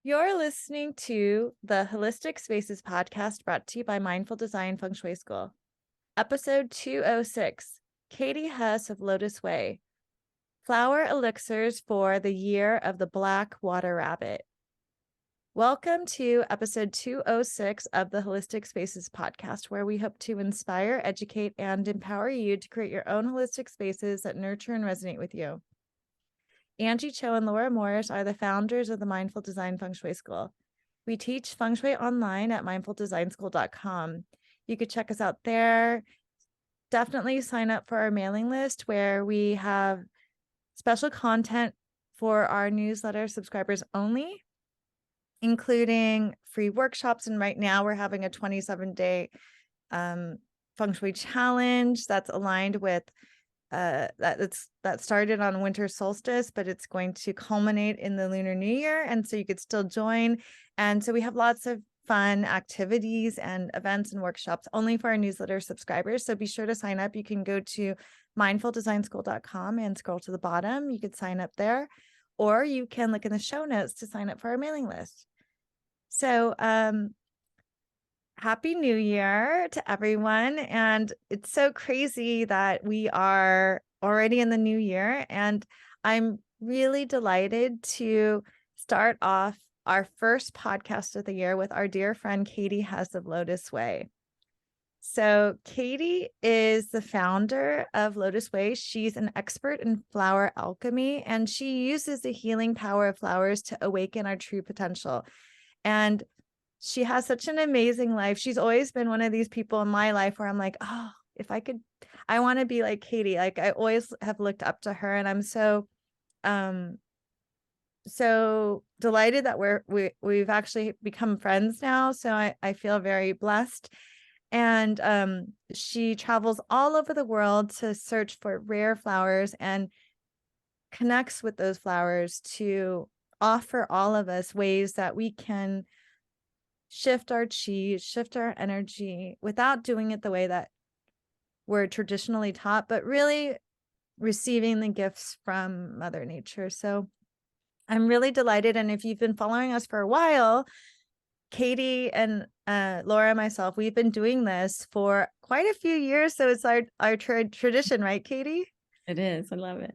You're listening to the Holistic Spaces podcast brought to you by Mindful Design Feng Shui School. Episode 206, Katie Hess of LOTUSWEI, Flower Elixirs for the Year of the Black Water Rabbit. Welcome to episode 206 of the Holistic Spaces podcast, where we hope to inspire, educate, and empower you to create your own holistic spaces that nurture and resonate with you. Angie Cho and Laura Morris are the founders of the Mindful Design Feng Shui School. We teach Feng Shui online at mindfuldesignschool.com. You could check us out there. Definitely sign up for our mailing list where we have special content for our newsletter subscribers only, including free workshops. And right now we're having a 27-day Feng Shui challenge that's aligned with that started on winter solstice, but it's going to culminate in the Lunar New Year. And so you could still join. And so we have lots of fun activities and events and workshops only for our newsletter subscribers. So be sure to sign up. You can go to mindfuldesignschool.com and scroll to the bottom. You could sign up there, or you can look in the show notes to sign up for our mailing list. So, Happy New Year to everyone. And it's so crazy that we are already in the new year. And I'm really delighted to start off our first podcast of the year with our dear friend, Katie Hess of LOTUSWEI. So Katie is the founder of LOTUSWEI. She's an expert in flower alchemy, and she uses the healing power of flowers to awaken our true potential. And she has such an amazing life. She's always been one of these people in my life where I'm like, oh, if I could, I want to be like Katie. Like I always have looked up to her, and I'm so delighted that we've actually become friends now. So I feel very blessed. And she travels all over the world to search for rare flowers and connects with those flowers to offer all of us ways that we can shift our chi, shift our energy without doing it the way that we're traditionally taught, but really receiving the gifts from Mother Nature. So I'm really delighted. And if you've been following us for a while, Katie and Laura and myself, we've been doing this for quite a few years. So it's our tradition, right, Katie? It is. I love it.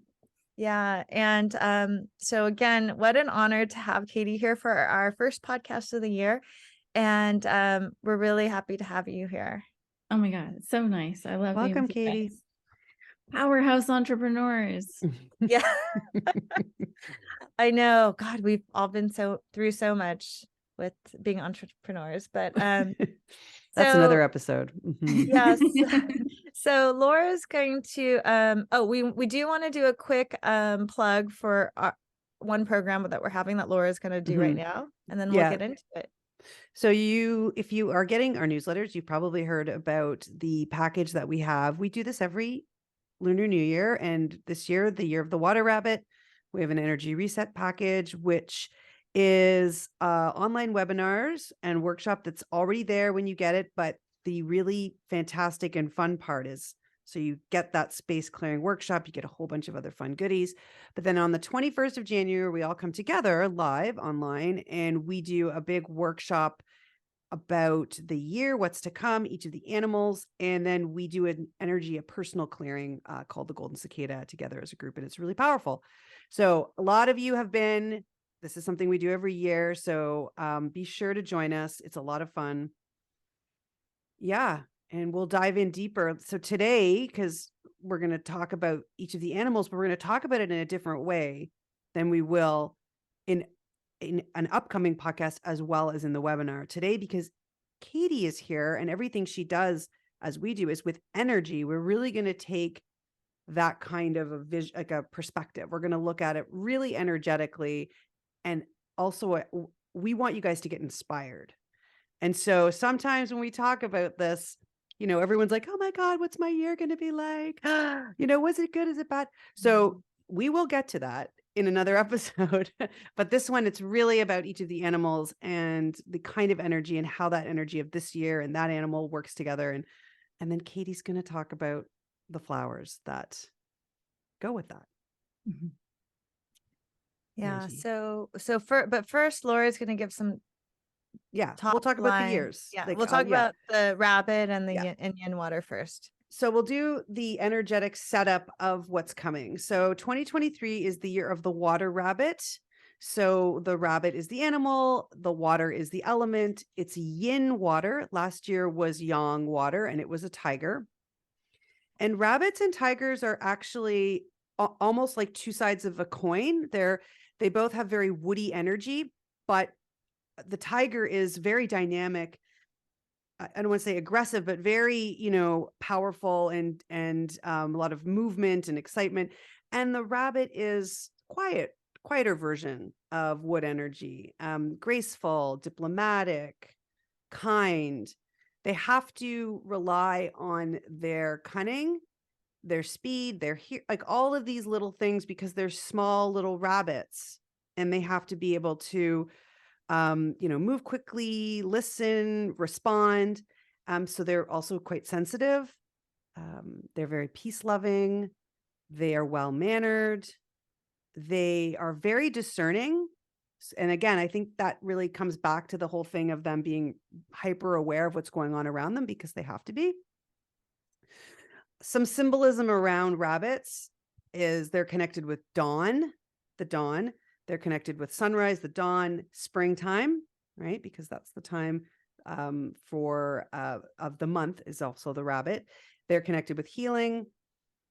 Yeah. And so again, what an honor to have Katie here for our first podcast of the year. And we're really happy to have you here. Oh my God. It's so nice. I love Welcome, being Katie. guys. Powerhouse entrepreneurs. Yeah. I know. God, we've all been through so much with being entrepreneurs, but that's another episode. Yes. So Laura's going to we do want to do a quick plug for our one program that we're having that Laura's going to do right now, and then we'll get into it. So if you are getting our newsletters, you've probably heard about the package that we have. We do this every Lunar New Year, and this year, the Year of the Water Rabbit, we have an energy reset package, which is online webinars and workshop that's already there when you get it. But the really fantastic and fun part is, so you get that space clearing workshop, you get a whole bunch of other fun goodies. But then on the 21st of January, we all come together live online and we do a big workshop about the year, what's to come, each of the animals. And then we do an energy, a personal clearing called the Golden Cicada together as a group. And it's really powerful. So a lot of you have been, this is something we do every year. So be sure to join us. It's a lot of fun. Yeah. And we'll dive in deeper. So today, because we're going to talk about each of the animals, but we're going to talk about it in a different way than we will in an upcoming podcast, as well as in the webinar today, because Katie is here and everything she does, as we do, is with energy. We're really going to take that kind of a vision, like a perspective. We're going to look at it really energetically. And also we want you guys to get inspired. And so sometimes when we talk about this, everyone's like, oh my God, what's my year going to be like? Was it good? Is it bad? So we will get to that in another episode, but this one, it's really about each of the animals and the kind of energy and how that energy of this year and that animal works together. And then Katie's going to talk about the flowers that go with that. Mm-hmm. Yeah. energy. But first, Laura's going to give some Yeah, top we'll talk about the line. years. Yeah, Like, we'll talk yeah. about the rabbit and the Yeah. yin water first. So we'll do the energetic setup of what's coming. So 2023 is the year of the water rabbit. So the rabbit is the animal, the water is the element. It's yin water. Last year was yang water, and it was a tiger. And rabbits and tigers are actually almost like two sides of a coin. They both have very woody energy, but the tiger is very dynamic. I don't want to say aggressive, but very, powerful and a lot of movement and excitement. And the rabbit is quieter version of wood energy, graceful, diplomatic, kind. They have to rely on their cunning, their speed, like all of these little things, because they're small little rabbits, and they have to be able to move quickly, listen, respond. So they're also quite sensitive. They're very peace loving. They are well mannered. They are very discerning. And again, I think that really comes back to the whole thing of them being hyper aware of what's going on around them, because they have to be. Some symbolism around rabbits is they're connected with dawn, the dawn. They're connected with sunrise, the dawn, springtime, right? Because that's the time of the month is also the rabbit. They're connected with healing.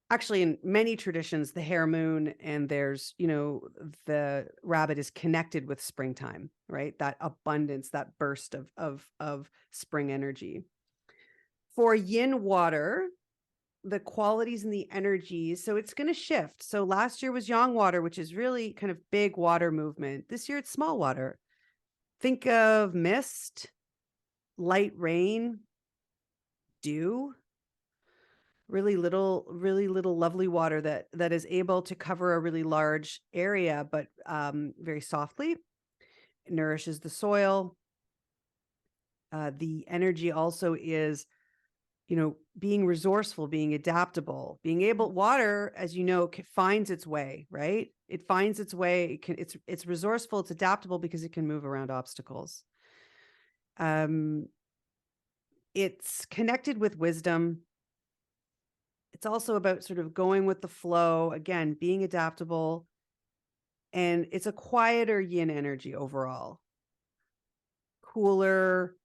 Actually, in many traditions, the hare moon, and there's, the rabbit is connected with springtime, right? That abundance, that burst of spring energy. For yin water, the qualities and the energies. So it's going to shift. So last year was yang water, which is really kind of big water movement. This year it's small water. Think of mist, light rain, dew, really little lovely water that is able to cover a really large area, but very softly. It nourishes the soil. The energy also is being resourceful, being adaptable, being able, water, as you know, finds its way, right? It finds its way. It's resourceful, it's adaptable because it can move around obstacles. It's connected with wisdom. It's also about sort of going with the flow, again, being adaptable. And it's a quieter yin energy overall. Cooler,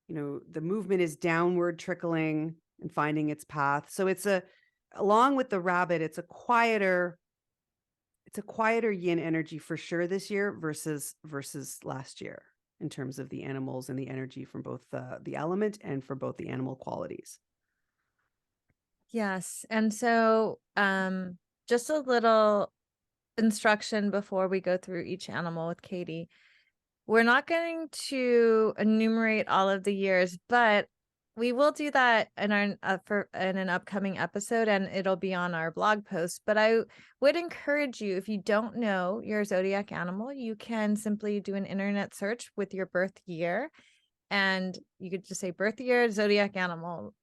the movement is downward trickling and finding its path. So along with the rabbit, it's a quieter yin energy for sure this year versus last year, in terms of the animals and the energy from both the element and for both the animal qualities. Yes. And so just a little instruction before we go through each animal with Katie. We're not going to enumerate all of the years, but we will do that in in an upcoming episode, and it'll be on our blog post. But I would encourage you, if you don't know your zodiac animal, you can simply do an internet search with your birth year, and you could just say birth year, zodiac animal,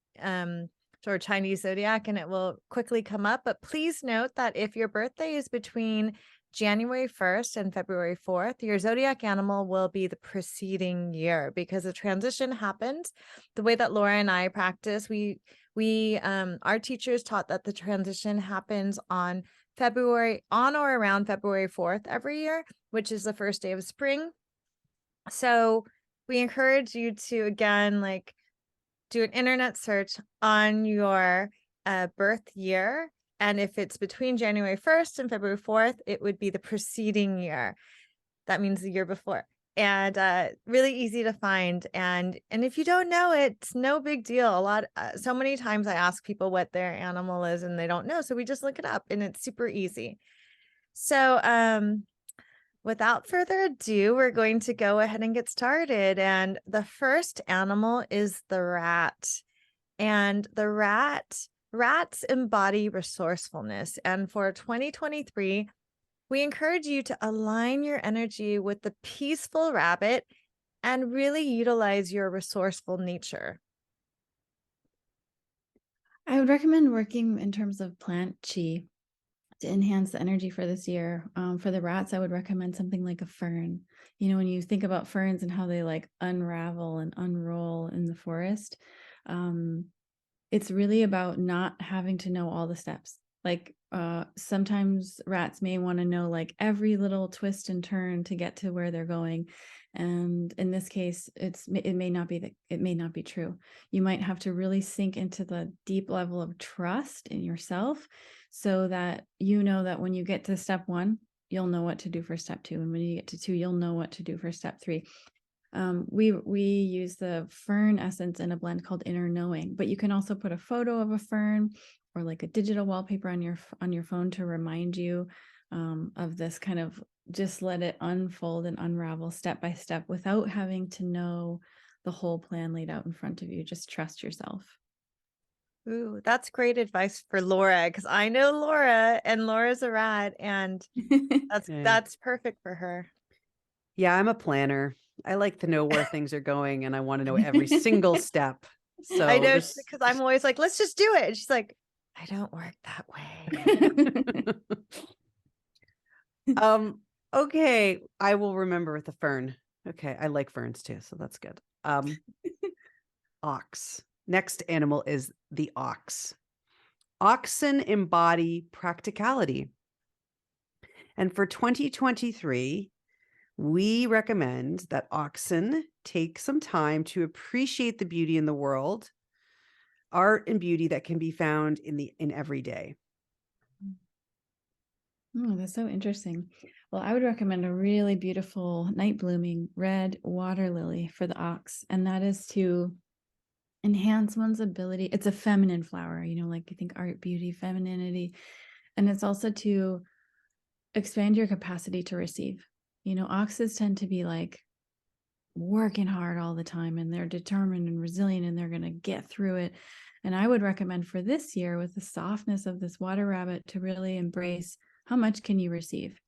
or Chinese Zodiac, and it will quickly come up. But please note that if your birthday is between January 1st and February 4th, your zodiac animal will be the preceding year, because the transition happens the way that Laura and I practice. Our teachers taught that the transition happens on or around February 4th every year, which is the first day of spring. So we encourage you to, again, do an internet search on your birth year. And if it's between January 1st and February 4th, it would be the preceding year. That means the year before. And really easy to find. And if you don't know, it's no big deal. So many times I ask people what their animal is and they don't know. So we just look it up, and it's super easy. So without further ado, we're going to go ahead and get started. And the first animal is the rat. And the rats embody resourcefulness. And for 2023, we encourage you to align your energy with the peaceful rabbit and really utilize your resourceful nature. I would recommend working in terms of plant chi. to enhance the energy for this year. For the rats, I would recommend something like a fern. You know, when you think about ferns and how they like unravel and unroll in the forest, it's really about not having to know all the steps. Like sometimes rats may want to know like every little twist and turn to get to where they're going. And in this case, it may not be true. You might have to really sink into the deep level of trust in yourself so that you know that when you get to step 1, you'll know what to do for step 2. And when you get to 2, you'll know what to do for step 3. We use the fern essence in a blend called Inner Knowing, but you can also put a photo of a fern or like a digital wallpaper on your phone to remind you of this kind of just let it unfold and unravel step by step without having to know the whole plan laid out in front of you. Just trust yourself. Ooh, that's great advice for Laura, because I know Laura and Laura's a rat, and that's perfect for her. Yeah, I'm a planner. I like to know where things are going, and I want to know every single step. So I know, because I'm always like, let's just do it. And she's like, I don't work that way. Okay, I will remember with the fern. Okay, I like ferns too, so that's good. Ox. Next animal is the ox. Oxen embody practicality. And for 2023, we recommend that oxen take some time to appreciate the beauty in the world, art and beauty that can be found in every day. Oh, that's so interesting. Well, I would recommend a really beautiful night blooming red water lily for the ox, and that is to enhance one's ability. It's a feminine flower, you know, like you think art, beauty, femininity, and it's also to expand your capacity to receive. You know, oxes tend to be like working hard all the time, and they're determined and resilient, and they're going to get through it. And I would recommend for this year, with the softness of this water rabbit, to really embrace how much can you receive?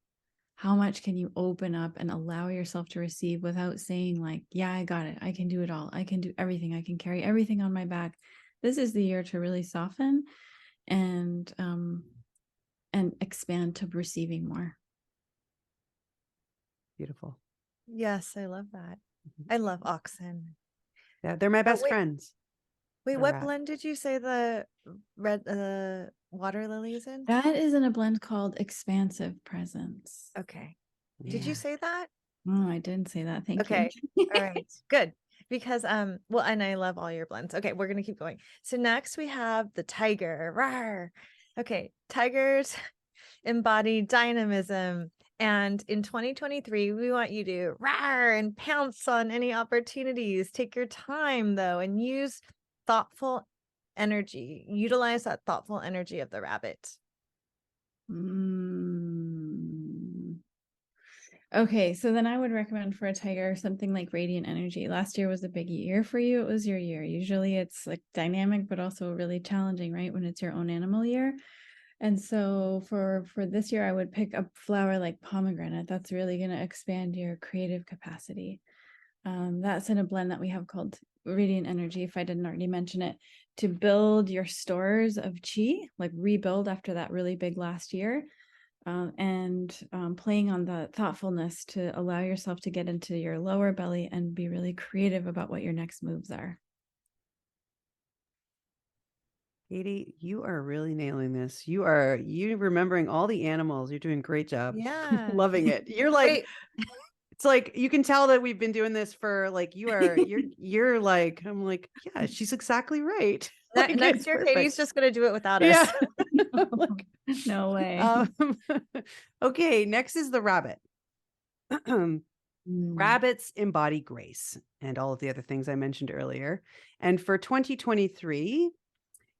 How much can you open up and allow yourself to receive without saying like, yeah, I got it. I can do it all. I can do everything. I can carry everything on my back. This is the year to really soften and expand to receiving more. Beautiful. Yes, I love that. I love oxen. Yeah, they're my best friends. Wait, A what rat. blend did you say the red water lily is in? That is in a blend called Expansive Presence. Okay. Did you say that? Oh, I didn't say that. Thank Okay. you. All right. Good. Because well, and I love all your blends. Okay, we're gonna keep going. So next we have the tiger. Rawr. Okay, tigers embody dynamism. And in 2023, we want you to rawr and pounce on any opportunities. Take your time though, and use thoughtful energy. Utilize that thoughtful energy of the rabbit. Okay, so then I would recommend for a tiger something like Radiant Energy. Last year was a big year for you. It was your year. Usually it's like dynamic, but also really challenging, right? When it's your own animal year. And so for this year, I would pick a flower like pomegranate. That's really going to expand your creative capacity. That's in a blend that we have called Radiant Energy, if I didn't already mention it, to build your stores of chi, like rebuild after that really big last year. And playing on the thoughtfulness to allow yourself to get into your lower belly and be really creative about what your next moves are. Katie, you are really nailing this. You remembering all the animals. You're doing a great job. Yeah. Loving it. You're like, it's like, you can tell that we've been doing this for like, you're like, I'm like, yeah, she's exactly right. Like, next year, perfect. Katie's just going to do it without us. Like, no way. Okay, next is the rabbit. Rabbits embody grace and all of the other things I mentioned earlier. And for 2023,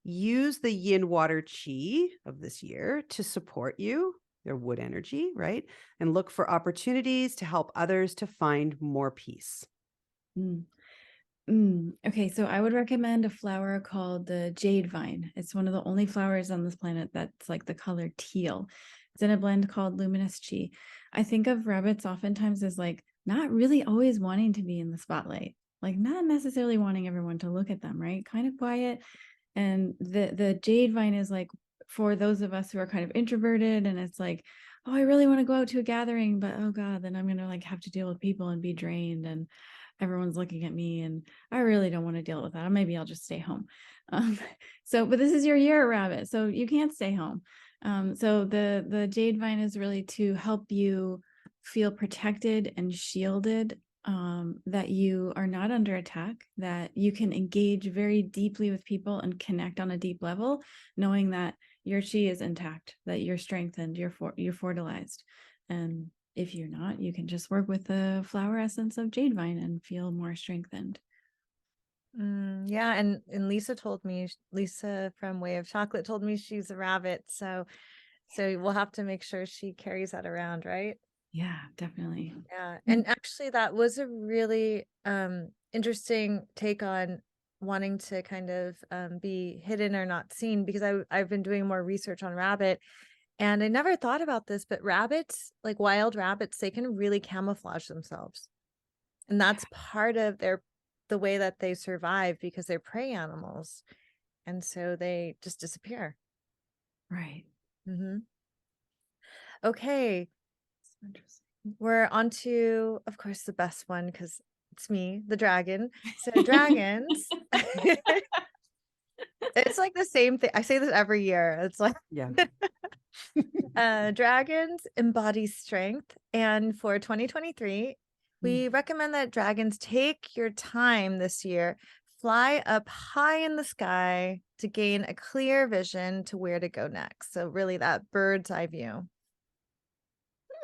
use the yin water chi of this year to support you, their wood energy, right? And look for opportunities to help others to find more peace. Okay, so I would recommend a flower called the Jade Vine. It's one of the only flowers on this planet that's like the color teal. It's in a blend called Luminous Chi. I think of rabbits oftentimes as like not really always wanting to be in the spotlight, like not necessarily wanting everyone to look at them, right? Kind of quiet. And the Jade Vine is like for those of us who are kind of introverted, and it's like, oh, I really want to go out to a gathering, but oh God, then I'm going to like have to deal with people and be drained and everyone's looking at me and I really don't want to deal with that. Or maybe I'll just stay home. But this is your year, rabbit. So you can't stay home. So the Jade Vine is really to help you feel protected and shielded, that you are not under attack, that you can engage very deeply with people and connect on a deep level, knowing that your chi is intact, that you're strengthened, you're fertilized. And if you're not, you can just work with the flower essence of Jade Vine and feel more strengthened. Yeah, and Lisa from Way of Chocolate told me she's a rabbit, so we'll have to make sure she carries that around, right? Yeah, definitely. Yeah, and actually that was a really interesting take on wanting to kind of be hidden or not seen, because I've been doing more research on rabbit, and I never thought about this, but rabbits, like wild rabbits, they can really camouflage themselves, and that's part of the way that they survive, because they're prey animals, and so they just disappear. Right. Okay, Interesting. we're on to, of course, the best one, because it's me, the dragon. So dragons, it's like the same thing. I say this every year. It's like, Yeah. dragons embody strength. And for 2023, we recommend that dragons take your time this year, fly up high in the sky to gain a clear vision to where to go next. So really that bird's eye view.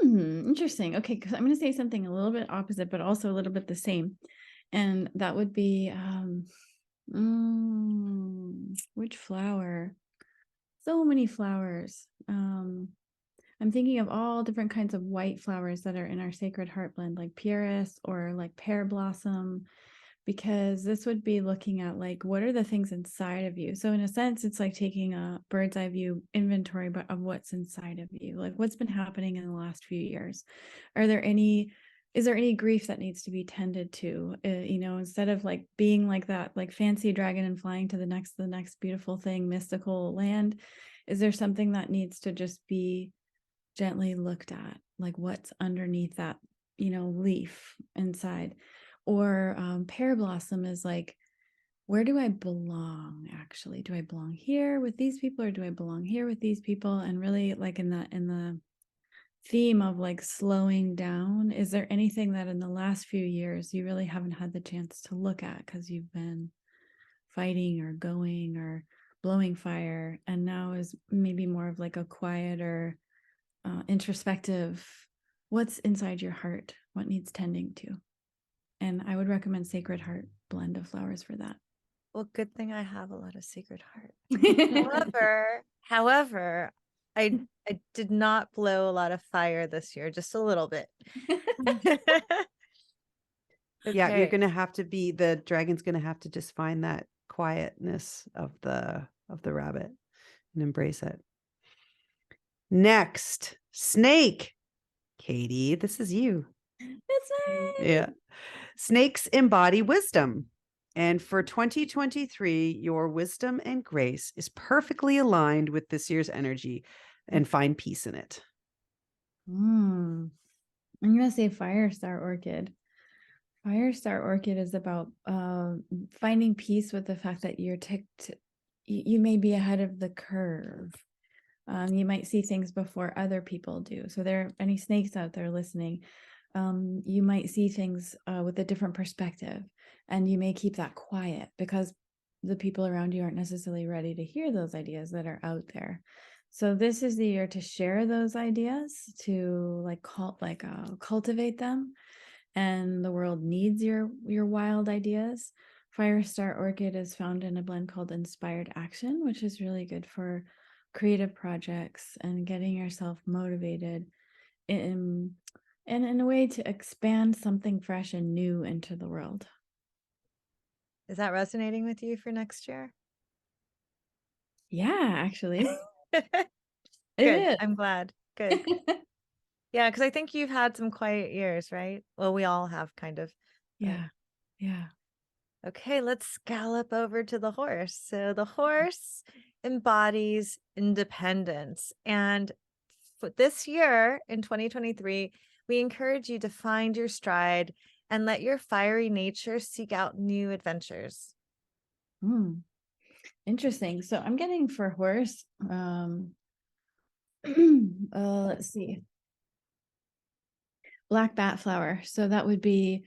Interesting. Okay, because I'm going to say something a little bit opposite, but also a little bit the same. And that would be, which flower? So many flowers. I'm thinking of all different kinds of white flowers that are in our Sacred Heart blend, like Pyrrhus or like pear blossom, because this would be looking at like, what are the things inside of you? So in a sense, it's like taking a bird's eye view inventory of what's inside of you, like what's been happening in the last few years. Is there any grief that needs to be tended to, instead of like being like that, like fancy dragon and flying to the next beautiful thing, mystical land? Is there something that needs to just be gently looked at, like what's underneath that, leaf inside? Or pear blossom is like, where do I belong? Actually, do I belong here with these people, or do I belong here with these people? And really, like in the theme of like slowing down, is there anything that in the last few years you really haven't had the chance to look at because you've been fighting or going or blowing fire, and now is maybe more of like a quieter, introspective, what's inside your heart, what needs tending to? And I would recommend Sacred Heart blend of flowers for that. Well, good thing I have a lot of Sacred Heart. However, I did not blow a lot of fire this year, just a little bit. Yeah, you're gonna have to the dragon's gonna have to just find that quietness of the rabbit and embrace it. Next, snake. Katie, this is you. It's me. Yeah. Snakes embody wisdom. And for 2023, your wisdom and grace is perfectly aligned with this year's energy, and find peace in it. I'm going to say Firestar Orchid. Firestar Orchid is about finding peace with the fact that you may be ahead of the curve. You might see things before other people do. So there are any snakes out there listening, you might see things with a different perspective, and you may keep that quiet because the people around you aren't necessarily ready to hear those ideas that are out there. So this is the year to share those ideas, to cultivate them, and the world needs your wild ideas. Firestar Orchid is found in a blend called Inspired Action, which is really good for creative projects and getting yourself motivated in a way to expand something fresh and new into the world. Is that resonating with you for next year? Yeah, actually. Good. I'm glad. Good. Yeah, because I think you've had some quiet years, right? Well, we all have kind of. Yeah. Okay, let's scallop over to the horse. So the horse embodies independence. And for this year in 2023, we encourage you to find your stride and let your fiery nature seek out new adventures. Interesting. So I'm getting for horse, let's see, black bat flower. So that would be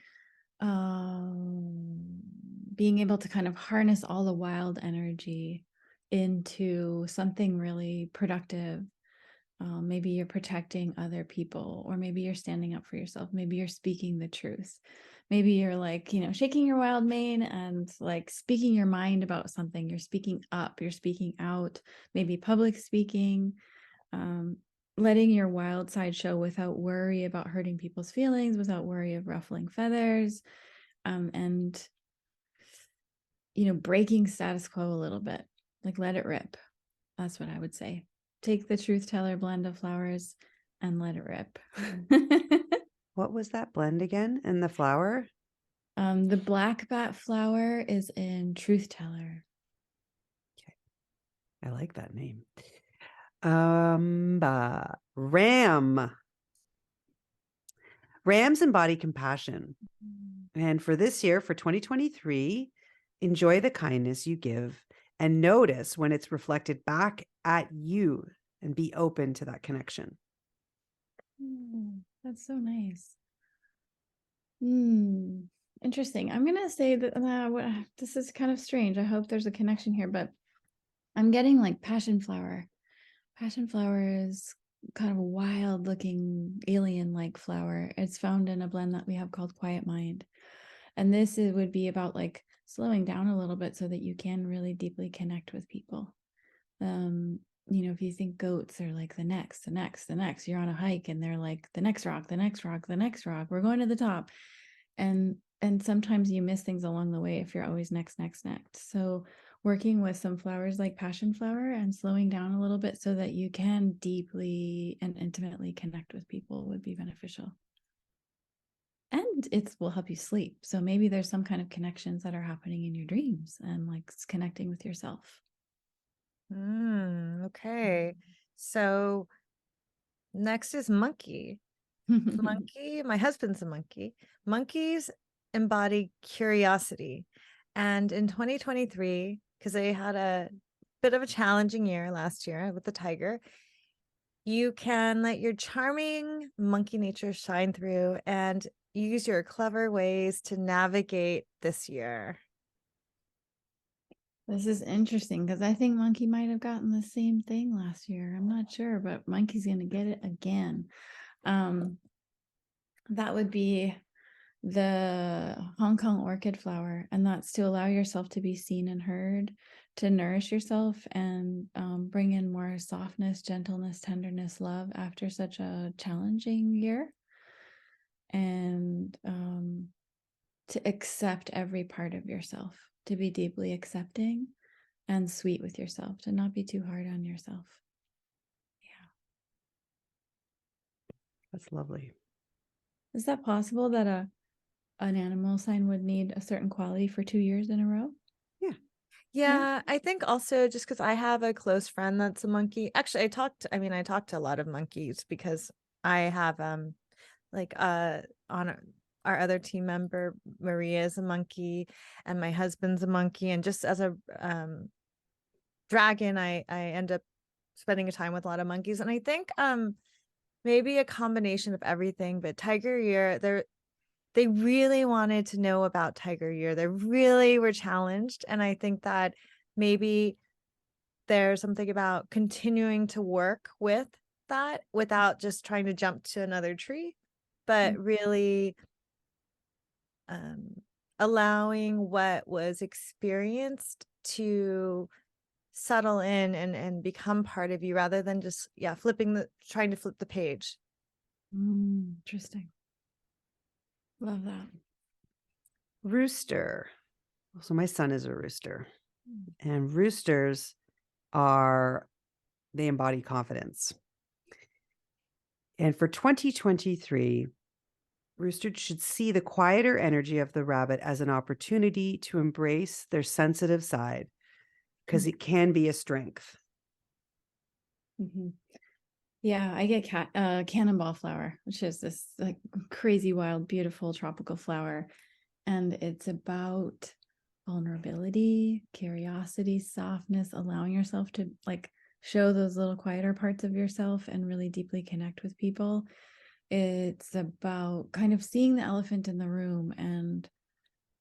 being able to kind of harness all the wild energy into something really productive. Maybe you're protecting other people, or maybe you're standing up for yourself. Maybe you're speaking the truth. Maybe you're like, shaking your wild mane and like speaking your mind about something. You're speaking up, you're speaking out, maybe public speaking, letting your wild side show without worry about hurting people's feelings, without worry of ruffling feathers, and breaking status quo a little bit, like let it rip. That's what I would say. Take the truth teller blend of flowers and let it rip. What was that blend again? And the flower? The black bat flower is in truth teller. Okay. I like that name. Ram. Rams embody compassion. And for this year, for 2023, enjoy the kindness you give and notice when it's reflected back at you and be open to that connection. That's so nice. Interesting. I'm going to say that this is kind of strange. I hope there's a connection here, but I'm getting like passion flower. Passion flower is kind of a wild looking alien like flower. It's found in a blend that we have called Quiet Mind. And this would be about like slowing down a little bit so that you can really deeply connect with people. If you think goats are like the next, you're on a hike and they're like the next rock, we're going to the top. And sometimes you miss things along the way if you're always next. So working with some flowers like passion flower and slowing down a little bit so that you can deeply and intimately connect with people would be beneficial. And it will help you sleep. So maybe there's some kind of connections that are happening in your dreams and like connecting with yourself. Okay. So next is monkey. Monkey, my husband's a monkey. Monkeys embody curiosity. And in 2023, because they had a bit of a challenging year last year with the tiger, you can let your charming monkey nature shine through and use your clever ways to navigate this year. This is interesting because I think monkey might have gotten the same thing last year. I'm not sure, but monkey's going to get it again. That would be the Hong Kong orchid flower, and that's to allow yourself to be seen and heard, to nourish yourself and bring in more softness, gentleness, tenderness, love after such a challenging year, and to accept every part of yourself, to be deeply accepting and sweet with yourself, to not be too hard on yourself. Yeah. That's lovely. Is that possible that an animal sign would need a certain quality for 2 years in a row? Yeah, I think also just because I have a close friend that's a monkey. Actually, I talked to a lot of monkeys because I have on our other team member, Maria is a monkey and my husband's a monkey. And just as a dragon, I end up spending a time with a lot of monkeys. And I think maybe a combination of everything, but Tiger Year, they really wanted to know about Tiger Year. They really were challenged. And I think that maybe there's something about continuing to work with that without just trying to jump to another tree, but really allowing what was experienced to settle in and become part of you rather than just, trying to flip the page. Interesting. Love that. Rooster. So my son is a rooster, and roosters they embody confidence. And for 2023, roosters should see the quieter energy of the rabbit as an opportunity to embrace their sensitive side because it can be a strength. Yeah, I get Cannonball Flower, which is this like crazy, wild, beautiful tropical flower. And it's about vulnerability, curiosity, softness, allowing yourself to like show those little quieter parts of yourself and really deeply connect with people. It's about kind of seeing the elephant in the room and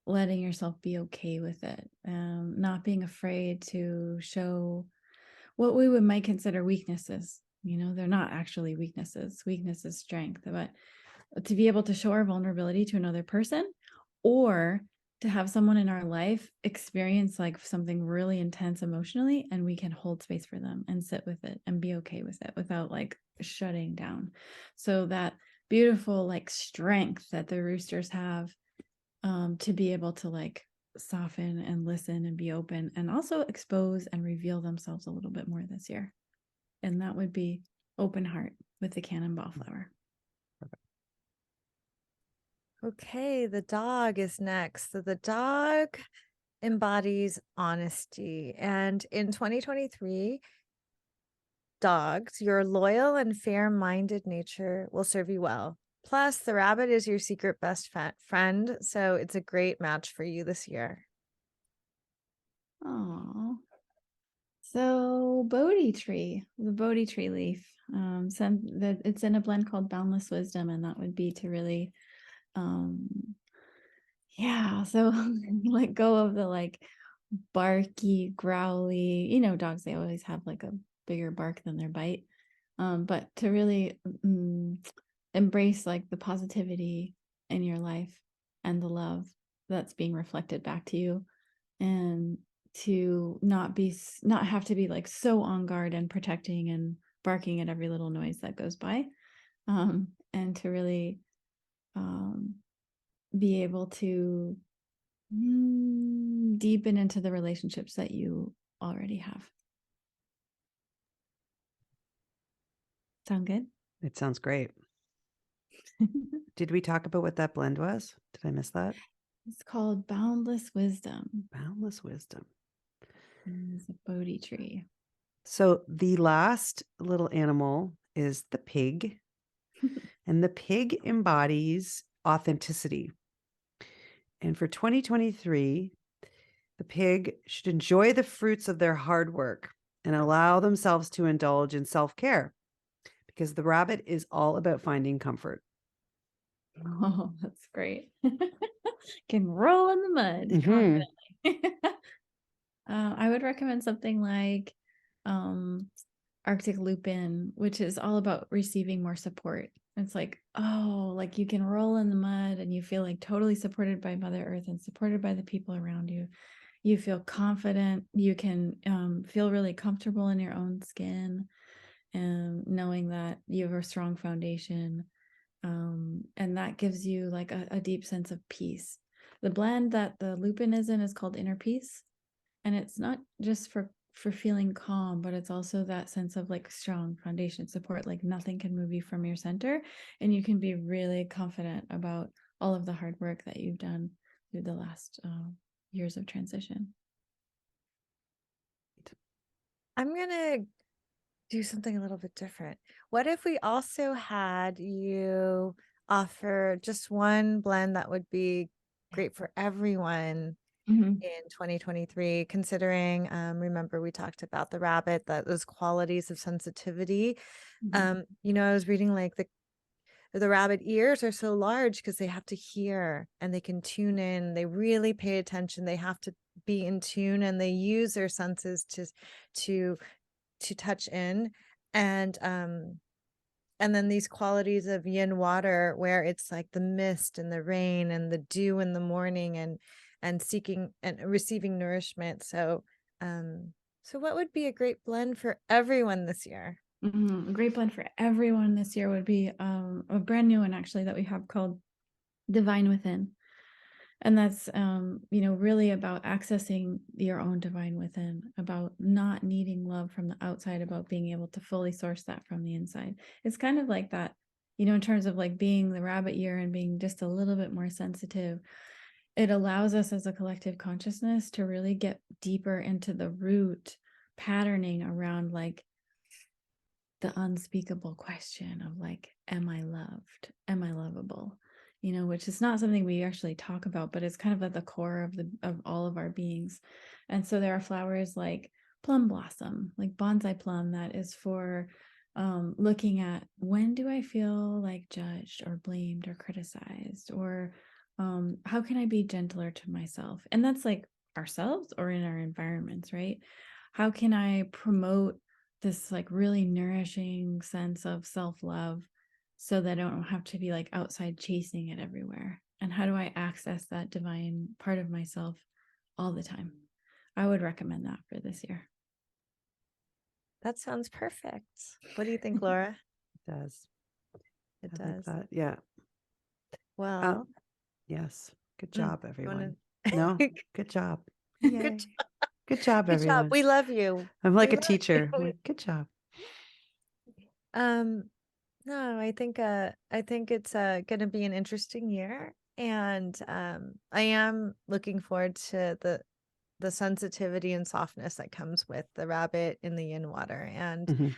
letting yourself be okay with it, not being afraid to show what we might consider weaknesses. They're not actually weaknesses. Weakness is strength, but to be able to show our vulnerability to another person, or to have someone in our life experience like something really intense emotionally, and we can hold space for them and sit with it and be okay with it without like shutting down. So that beautiful like strength that the roosters have, to be able to like soften and listen and be open and also expose and reveal themselves a little bit more this year. And that would be open heart with the Cannonball Flower. Okay, the dog is next. So the dog embodies honesty. And in 2023, dogs, your loyal and fair-minded nature will serve you well. Plus, the rabbit is your secret best friend, so it's a great match for you this year. Oh, so Bodhi tree, the Bodhi tree leaf. It's in a blend called Boundless Wisdom, and that would be to really, so let go of the like barky, growly. Dogs, they always have like a bigger bark than their bite. But to really embrace like the positivity in your life and the love that's being reflected back to you, and to not have to be like so on guard and protecting and barking at every little noise that goes by, and to really be able to deepen into the relationships that you already have. Sound good? It sounds great. Did we talk about what that blend was? Did I miss that? It's called Boundless Wisdom. Boundless Wisdom. It's a Bodhi tree. So the last little animal is the pig. And the pig embodies authenticity. And for 2023, the pig should enjoy the fruits of their hard work and allow themselves to indulge in self-care, because the rabbit is all about finding comfort. Oh, that's great. Can roll in the mud confidently. I would recommend something like Arctic Lupin, which is all about receiving more support. It's like, like you can roll in the mud and you feel like totally supported by Mother Earth and supported by the people around you. You feel confident. You can feel really comfortable in your own skin, and knowing that you have a strong foundation. And that gives you like a deep sense of peace. The blend that the lupin is in is called Inner Peace. And it's not just for feeling calm, but it's also that sense of like strong foundation support, like nothing can move you from your center, and you can be really confident about all of the hard work that you've done through the last years of transition. I'm gonna do something a little bit different. What if we also had you offer just one blend that would be great for everyone in 2023, considering, remember we talked about the rabbit, that those qualities of sensitivity. I was reading like the rabbit ears are so large because they have to hear and they can tune in. They really pay attention. They have to be in tune, and they use their senses to touch in. And then these qualities of yin water, where it's like the mist and the rain and the dew in the morning, and seeking and receiving nourishment. So what would be a great blend for everyone this year? A great blend for everyone this year would be a brand new one actually that we have called Divine Within. And that's, really about accessing your own divine within, about not needing love from the outside, about being able to fully source that from the inside. It's kind of like that, you know, in terms of like being the rabbit year and being just a little bit more sensitive, it allows us as a collective consciousness to really get deeper into the root patterning around like the unspeakable question of like, am I loved? Am I lovable? You know, which is not something we actually talk about, but it's kind of at the core of all of our beings. And so there are flowers like plum blossom, like bonsai plum, that is for looking at, when do I feel like judged or blamed or criticized, or how can I be gentler to myself? And that's like ourselves or in our environments, right? How can I promote this like really nourishing sense of self-love so that I don't have to be like outside chasing it everywhere? And how do I access that divine part of myself all the time? I would recommend that for this year. That sounds perfect. What do you think, Laura? It does. It I like does. that. Yeah. Well, Yes. Good job, you everyone. wanna- No, good job. Good Yay. job. Good job, Good everyone. job. We love you. I'm like We a love teacher. you. I'm like, good job. No, I think it's gonna be an interesting year. And I am looking forward to the sensitivity and softness that comes with the rabbit in the yin water. Mhm.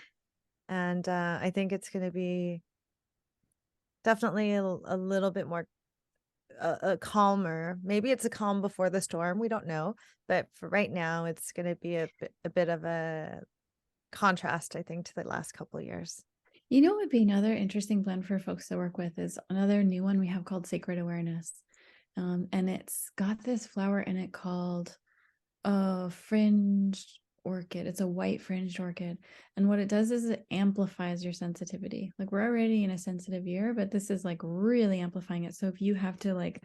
And I think it's gonna be definitely a little bit more a calmer. Maybe it's a calm before the storm. We don't know, but for right now, it's going to be a bit of a contrast, I think, to the last couple of years. You know what would be another interesting blend for folks to work with is another new one we have called Sacred Awareness. And it's got this flower in it called a fringed orchid. It's a white fringed orchid. And what it does is it amplifies your sensitivity. Like, we're already in a sensitive year, but this is like really amplifying it. So if you have to like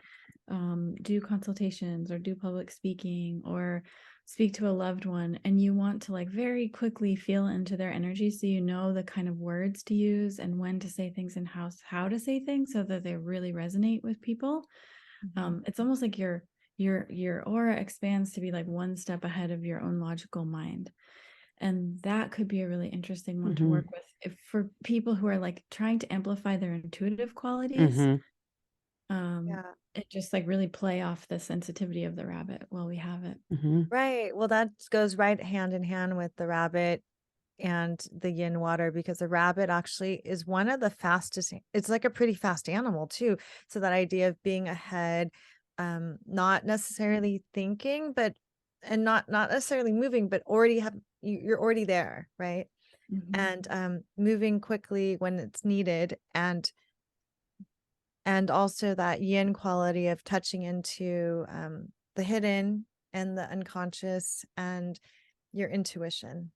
do consultations or do public speaking or speak to a loved one, and you want to like very quickly feel into their energy, so you know the kind of words to use and when to say things and how to say things so that they really resonate with people. It's almost like your aura expands to be like one step ahead of your own logical mind. And that could be a really interesting one to Mhm. work with if for people who are like trying to amplify their intuitive qualities. Mhm. Yeah. It just like really play off the sensitivity of the rabbit while we have it. Mhm. Right. Well, that goes right hand in hand with the rabbit and the yin water, because the rabbit actually is one of the fastest. It's like a pretty fast animal too. So that idea of being ahead, not necessarily thinking, but and not necessarily moving, but already you're already there, right? Mhm. And moving quickly when it's needed, and also that yin quality of touching into the hidden and the unconscious and your intuition.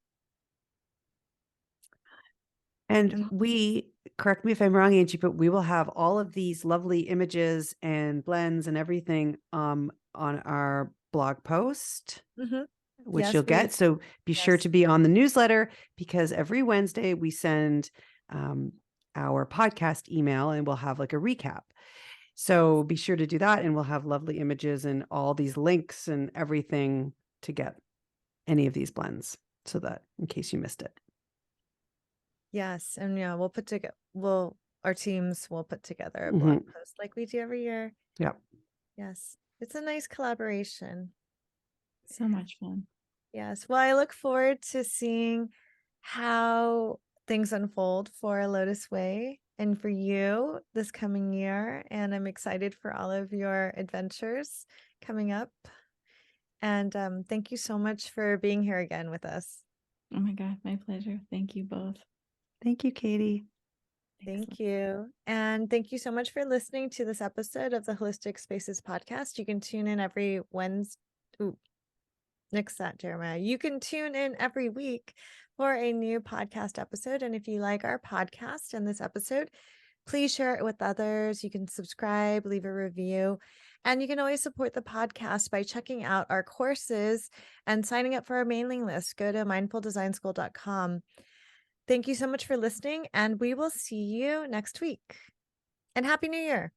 And we, correct me if I'm wrong, Angie, but we will have all of these lovely images and blends and everything on our blog post, Mhm. which Yes, you'll get. So be sure yes. to be on the newsletter, because every Wednesday we send our podcast email and we'll have like a recap. So be sure to do that, and we'll have lovely images and all these links and everything to get any of these blends, so that in case you missed it. Yes, and yeah, our teams will put together a Mhm. blog post like we do every year. Yep. Yes, it's a nice collaboration. So much fun. Yes, well, I look forward to seeing how things unfold for LOTUSWEI and for you this coming year, and I'm excited for all of your adventures coming up. And thank you so much for being here again with us. Oh my God, my pleasure. Thank you both. Thank you, Katie. Thank you. And thank you so much for listening to this episode of the Holistic Spaces podcast. You can tune in every Wednesday. Ooh, nix that, Jeremiah. You can tune in every week for a new podcast episode. And if you like our podcast and this episode, please share it with others. You can subscribe, leave a review, and you can always support the podcast by checking out our courses and signing up for our mailing list. Go to mindfuldesignschool.com. Thank you so much for listening, and we will see you next week. And Happy New Year.